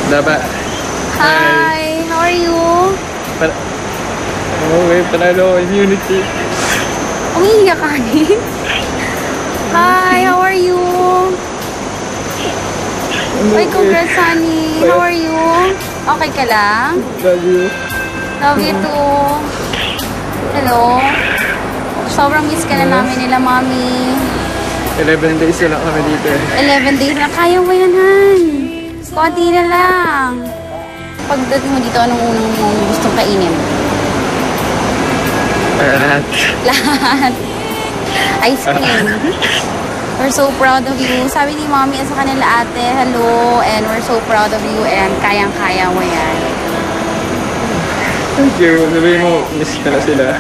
Dapat. Hi, how are you? Okay, panalo immunity. Umiiyak ka rin? Hi, how are you? Uy, congrats, honey. How are you? Okay ka lang? Love you. Love you too. Hello? Sobrang miss ka na namin nila, mami. 11 days na lang kami dito. 11 days na. Kaya mo yan, Han. Konti na lang. Pagdating mo dito, anong unang mong gustong kainin? Lahat. Lahat. Ice cream. We're so proud of you. Sabi ni Mommy sa kanila ate, hello, and we're so proud of you and kayang-kaya mo yan. Thank you. Sabihin mo, miss ka na sila.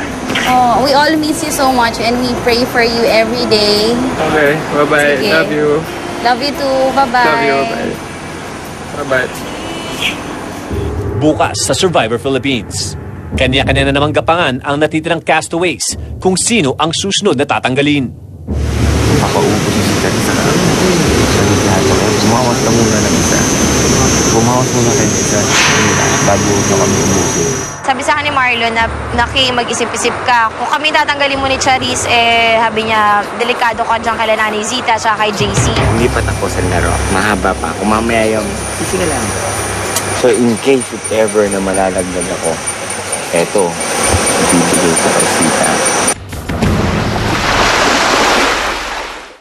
Oh, we all miss you so much and we pray for you every day. Okay, bye-bye. Sige. Love you. Love you too. Bye-bye. Love you. Bye. Bye-bye. Bukas sa Survivor Philippines. Kanya-kanya na namang gapangan ang natitirang castaways kung sino ang susunod na tatanggalin. Papaubos si Charissa. Bumawas ka muna ng isa. Bumawas muna kayo isa bago na kami umusin. Sabi sa akin ni Marlon na mag-isip-isip ka. Kung kami tatanggalin mo ni Charis, sabi niya, delikado ka dyan kay Nanay Zita at kay JC. Hindi pa tapos ang laro. Mahaba pa. Kung mamaya yung sisiga lang. So in case if ever na malalagdag ako, eto, bibigay sa Rosita.